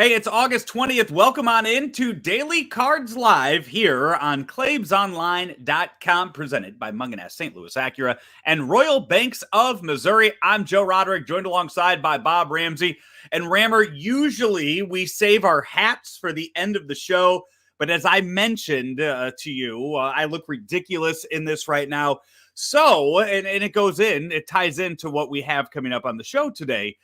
Hey, it's August 20th. Welcome on into Daily Cards Live here on ClaibsOnline.com, presented by Mungenast, St. Louis Acura, and Royal Banks of Missouri. I'm Joe Roderick, joined alongside by Bob Ramsey. And Rammer, usually we save our hats for the end of the show, but as I mentioned to you, I look ridiculous in this right now. So, and it ties into what we have coming up on the show today.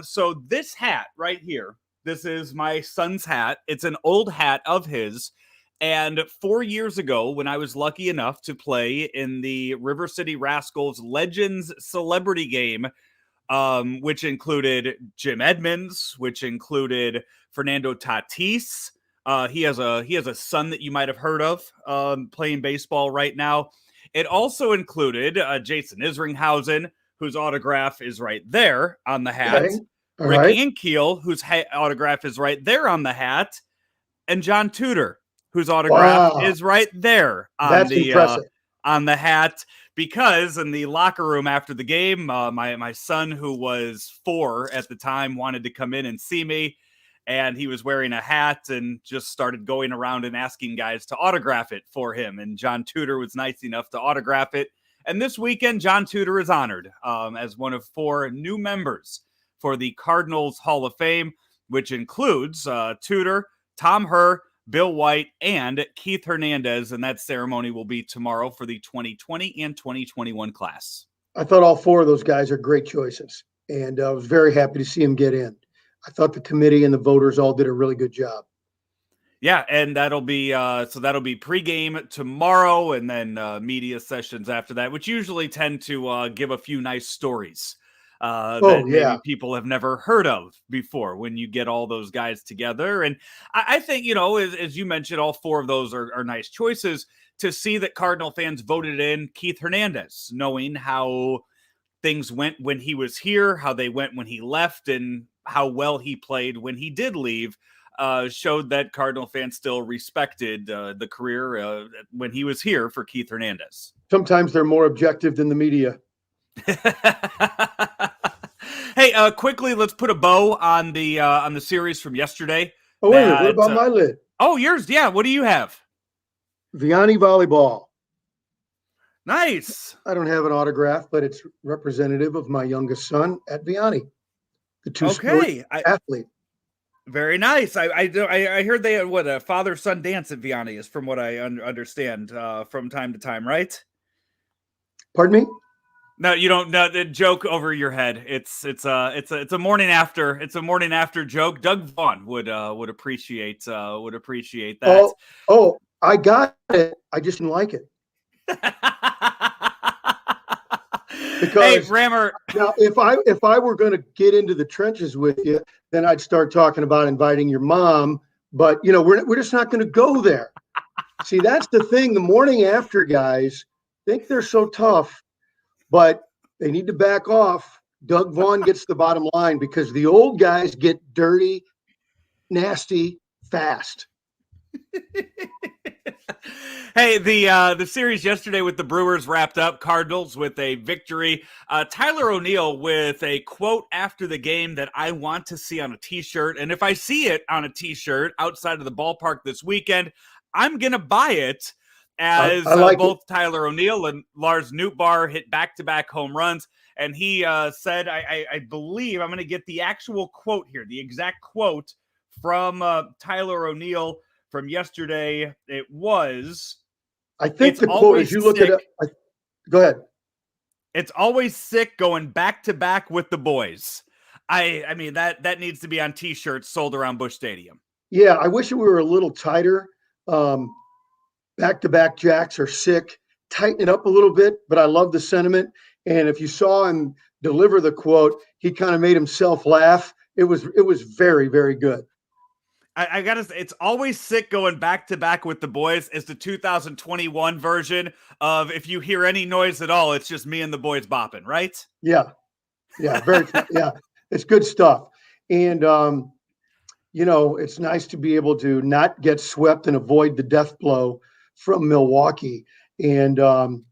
So this hat right here, this is my son's hat. It's an old hat of his. And 4 years ago, when I was lucky enough to play in the River City Rascals Legends Celebrity Game, which included Jim Edmonds, which included Fernando Tatis. He has a son that you might have heard of playing baseball right now. It also included Jason Isringhausen, whose autograph is right there on the hat. Okay. Ricky Ankiel, whose autograph is right there on the hat, and John Tudor, whose autograph is right there on on the hat. Because in the locker room after the game, my son, who was 4 at the time, wanted to come in and see me, and he was wearing a hat and just started going around and asking guys to autograph it for him. And John Tudor was nice enough to autograph it. And this weekend, John Tudor is honored as one of 4 new members for the Cardinals Hall of Fame, which includes Tudor, Tom Herr, Bill White, and Keith Hernandez. And that ceremony will be tomorrow for the 2020 and 2021 class. I thought all 4 of those guys are great choices, and I was very happy to see them get in. I thought the committee and the voters all did a really good job. Yeah, and that'll be pregame tomorrow, and then media sessions after that, which usually tend to give a few nice stories that maybe people have never heard of before when you get all those guys together. And I think, as you mentioned, all 4 of those are nice choices. To see that Cardinal fans voted in Keith Hernandez, knowing how things went when he was here, how they went when he left, and how well he played when he did leave. Showed that Cardinal fans still respected the career when he was here for Keith Hernandez. Sometimes they're more objective than the media. Hey, quickly, let's put a bow on the series from yesterday. Oh, wait a minute. What about my lid? Oh, yours. Yeah. What do you have? Vianney volleyball. Nice. I don't have an autograph, but it's representative of my youngest son at Vianney, the 2-sport athlete. Very nice. I heard they had a father-son dance at Vianney, is from what I understand from time to time, right? Pardon me? No, you don't. No, the joke over your head. It's a morning after. It's a morning after joke. Doug Vaughn would appreciate that. Oh, I got it. I just didn't like it. Because hey, Rammer. Now, if I were going to get into the trenches with you, then I'd start talking about inviting your mom. But we're just not going to go there. See, that's the thing. The morning after guys think they're so tough, but they need to back off. Doug Vaughn gets the bottom line because the old guys get dirty, nasty, fast. Hey, the series yesterday with the Brewers wrapped up. Cardinals with a victory. Tyler O'Neill with a quote after the game that I want to see on a T-shirt. And if I see it on a T-shirt outside of the ballpark this weekend, I'm going to buy it, as both Tyler O'Neill and Lars Nootbaar hit back-to-back home runs. And he said, I believe, I'm going to get the actual quote here, the exact quote from Tyler O'Neill from yesterday. It was, I think the quote, as you look at it, go ahead. It's always sick going back to back with the boys. I mean, that needs to be on T-shirts sold around Busch Stadium. Yeah, I wish we were a little tighter. Back-to-back jacks are sick. Tighten it up a little bit, but I love the sentiment. And if you saw him deliver the quote, he kind of made himself laugh. It was very, very good. I gotta say, it's always sick going back to back with the boys is the 2021 version of if you hear any noise at all, it's just me and the boys bopping, right? Yeah. Very, yeah. It's good stuff. And, it's nice to be able to not get swept and avoid the death blow from Milwaukee. And, I'm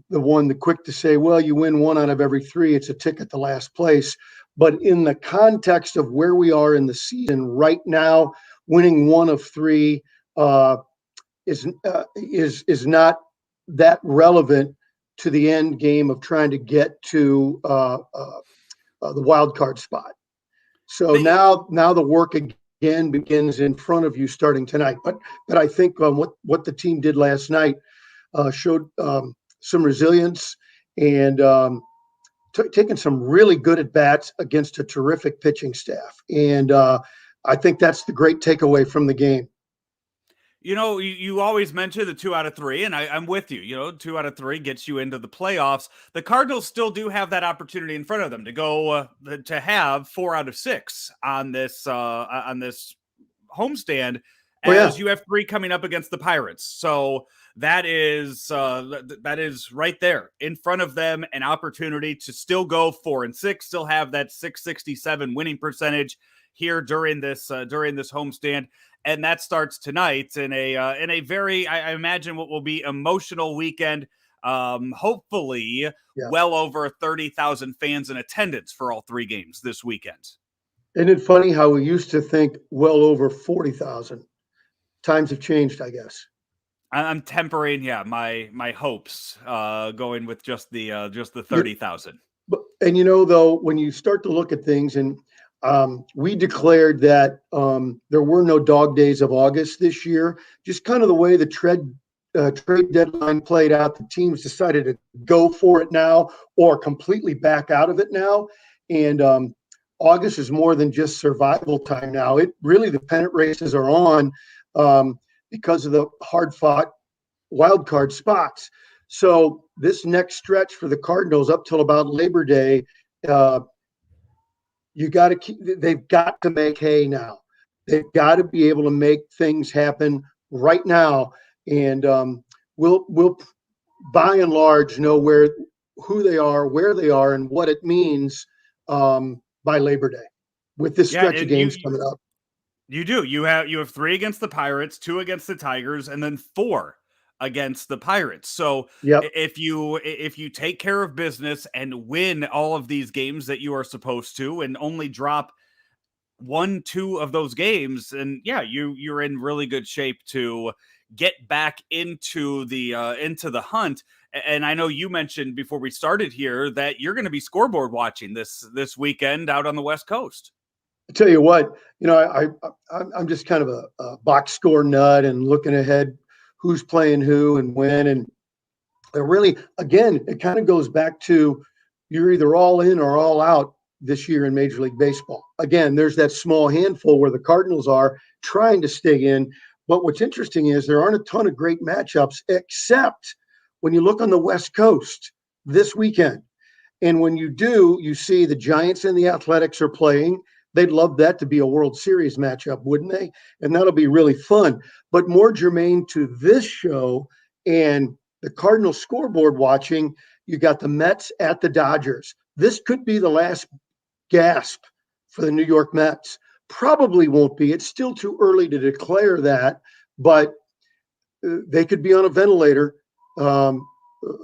the one quick to say, well, you win 1 out of every 3. It's a ticket to last place. But in the context of where we are in the season right now, winning 1 of 3 is not that relevant to the end game of trying to get to the wild card spot. So now the work again begins in front of you starting tonight. But I think what the team did last night showed some resilience and taking some really good at bats against a terrific pitching staff. And I think that's the great takeaway from the game. You always mention the 2 out of 3, and I'm with you. 2 out of 3 gets you into the playoffs. The Cardinals still do have that opportunity in front of them to go to have 4 out of 6 on this homestand, as you have 3 coming up against the Pirates. So that is right there in front of them, an opportunity to still go 4-6, still have that 667 winning percentage here during this homestand. And that starts tonight in a very, I imagine, what will be emotional weekend. Hopefully, well over 30,000 fans in attendance for all 3 games this weekend. Isn't it funny how we used to think well over 40,000? Times have changed, I guess. I'm tempering, my hopes, going with just the 30,000. And though, when you start to look at things, and we declared that there were no dog days of August this year, just kind of the way the trade deadline played out. The teams decided to go for it now or completely back out of it now. And August is more than just survival time now. It really, the pennant races are on because of the hard-fought wild card spots. So this next stretch for the Cardinals up till about Labor Day, they've got to make hay now. They've got to be able to make things happen right now. And we'll by and large know who they are, where they are, and what it means by Labor Day with this stretch of games coming up. You do. You have 3 against the Pirates, 2 against the Tigers, and then 4 against the Pirates. So if you take care of business and win all of these games that you are supposed to, and only drop 1-2 of those games, and you're in really good shape to get back into the hunt. And I know you mentioned before we started here that you're going to be scoreboard watching this weekend out on the West Coast. I tell you what, I'm just kind of a box score nut and looking ahead, who's playing who and when. And really, again, it kind of goes back to you're either all in or all out this year in Major League Baseball. Again, there's that small handful where the Cardinals are trying to stay in. But what's interesting is there aren't a ton of great matchups, except when you look on the West Coast this weekend. And when you do, you see the Giants and the Athletics are playing. They'd love that to be a World Series matchup, wouldn't they? And that'll be really fun. But more germane to this show and the Cardinals scoreboard watching, you got the Mets at the Dodgers. This could be the last gasp for the New York Mets. Probably won't be. It's still too early to declare that, but they could be on a ventilator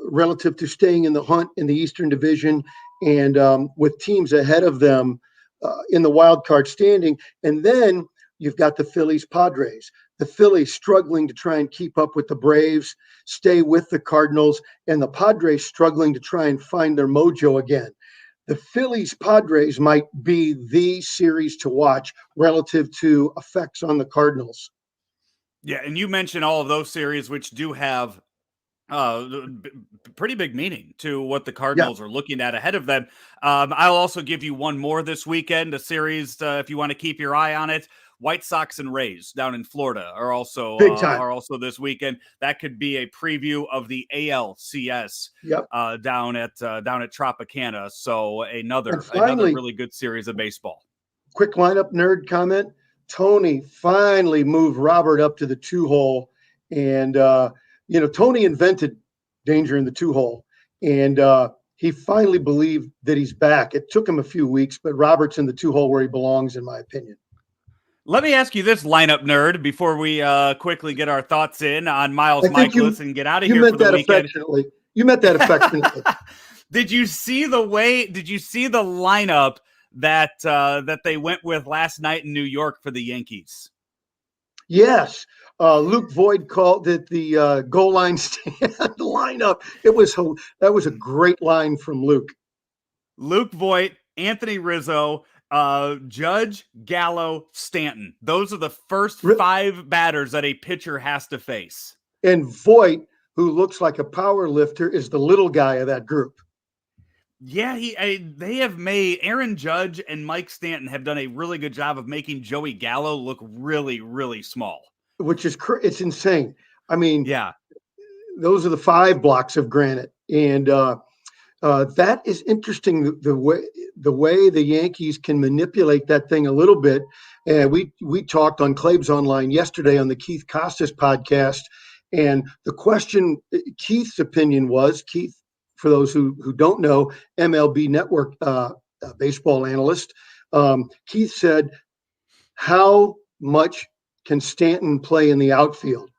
relative to staying in the hunt in the Eastern Division and with teams ahead of them in the wild card standing. And then you've got the Phillies Padres. The Phillies struggling to try and keep up with the Braves, stay with the Cardinals, and the Padres struggling to try and find their mojo again. The Phillies Padres might be the series to watch relative to effects on the Cardinals. Yeah, and you mentioned all of those series, which do have pretty big meaning to what the Cardinals are looking at ahead of them. I'll also give you one more this weekend, a series if you want to keep your eye on it. White Sox and Rays down in Florida are also this weekend. That could be a preview of the ALCS down at Tropicana. So another really good series of baseball. Quick lineup nerd comment. Tony finally moved Robert up to the 2-hole, and Tony invented danger in the 2-hole, and he finally believed that he's back. It took him a few weeks, but Robert's in the 2-hole where he belongs, in my opinion. Let me ask you this, lineup nerd, before we quickly get our thoughts in on Miles Michaelis and get out of here for the weekend. You meant that affectionately. Did you see the lineup that they went with last night in New York for the Yankees? Yes. Luke Voigt called it the goal line stand lineup. That was a great line from Luke. Luke Voigt, Anthony Rizzo, Judge, Gallo, Stanton. Those are the first 5 batters that a pitcher has to face. And Voigt, who looks like a power lifter, is the little guy of that group. Yeah, they have made Aaron Judge and Mike Stanton have done a really good job of making Joey Gallo look really, really small. Which is it's insane. I mean, yeah, those are the 5 blocks of granite, and that is interesting. The way the Yankees can manipulate that thing a little bit. And we talked on Claibs Online yesterday on the Keith Costas podcast, and the question, Keith's opinion was, Keith, for those who don't know, MLB Network baseball analyst, Keith said, how much can Stanton play in the outfield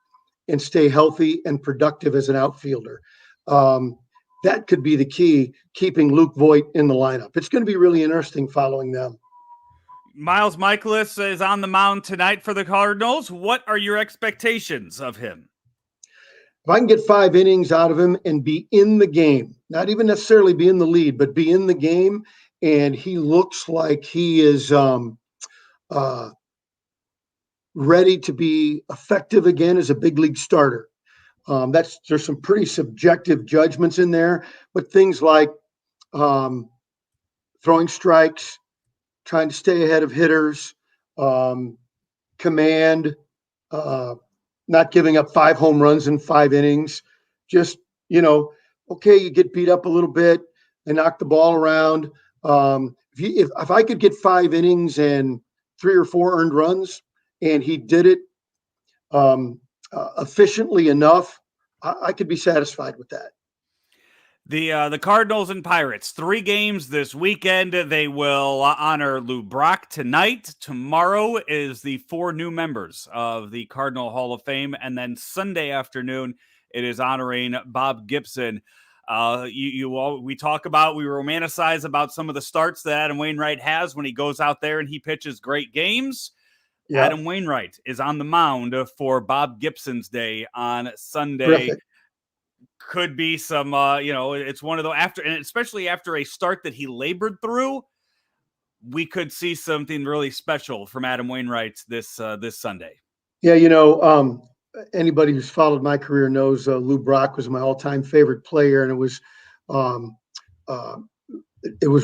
and stay healthy and productive as an outfielder? That could be the key, keeping Luke Voigt in the lineup. It's going to be really interesting following them. Miles Michaelis is on the mound tonight for the Cardinals. What are your expectations of him? If I can get 5 innings out of him and be in the game, not even necessarily be in the lead, but be in the game, and he looks like he is ready to be effective again as a big league starter. There's some pretty subjective judgments in there, but things like throwing strikes, trying to stay ahead of hitters, command, not giving up 5 home runs in 5 innings. Just, okay, you get beat up a little bit and knock the ball around. If I could get 5 innings and 3 or 4 earned runs, and he did it efficiently enough, I could be satisfied with that. The Cardinals and Pirates, 3 games this weekend. They will honor Lou Brock tonight. Tomorrow is the 4 new members of the Cardinal Hall of Fame. And then Sunday afternoon, it is honoring Bob Gibson. We romanticize about some of the starts that Adam Wainwright has when he goes out there and he pitches great games. Yep. Adam Wainwright is on the mound for Bob Gibson's day on Sunday. Terrific. Could be some, it's one of those and especially after a start that he labored through, we could see something really special from Adam Wainwright this Sunday. Yeah, anybody who's followed my career knows Lou Brock was my all-time favorite player, and it was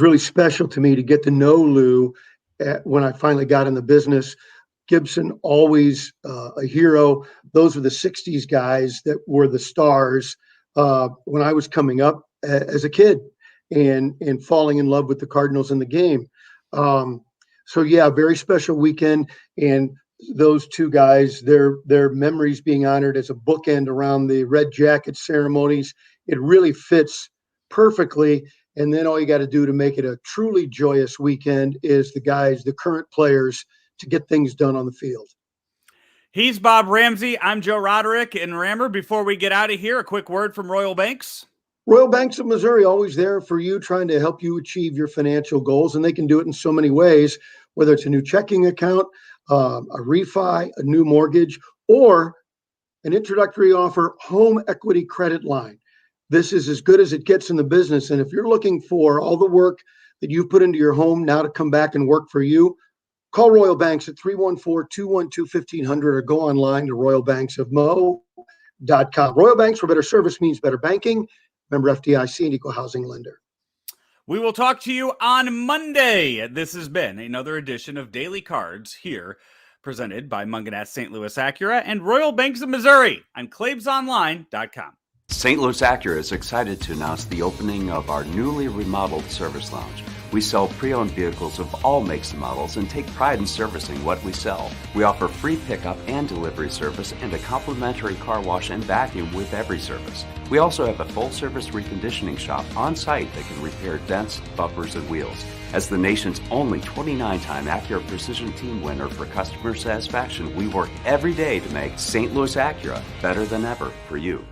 really special to me to get to know Lou when I finally got in the business. Gibson, always a hero. Those were the 60s guys that were the stars when I was coming up as a kid and falling in love with the Cardinals in the game. Very special weekend. And those 2 guys, their memories being honored as a bookend around the Red Jacket ceremonies, it really fits perfectly. And then all you got to do to make it a truly joyous weekend is the current players, to get things done on the field. He's Bob Ramsey. I'm Joe Roderick. And Rammer, before we get out of here, a quick word from Royal Banks. Royal Banks of Missouri, always there for you, trying to help you achieve your financial goals. And they can do it in so many ways, whether it's a new checking account, a refi, a new mortgage, or an introductory offer home equity credit line. This is as good as it gets in the business. And if you're looking for all the work that you've put into your home now to come back and work for you, call Royal Banks at 314-212-1500 or go online to royalbanksofmo.com. Royal Banks, where better service means better banking. Member FDIC and equal housing lender. We will talk to you on Monday. This has been another edition of Daily Cards here, presented by Mungenast St. Louis Acura and Royal Banks of Missouri on ClaibsOnline.com. St. Louis Acura is excited to announce the opening of our newly remodeled service lounge. We sell pre-owned vehicles of all makes and models and take pride in servicing what we sell. We offer free pickup and delivery service and a complimentary car wash and vacuum with every service. We also have a full-service reconditioning shop on site that can repair dents, bumpers, and wheels. As the nation's only 29-time Acura Precision Team winner for customer satisfaction, we work every day to make St. Louis Acura better than ever for you.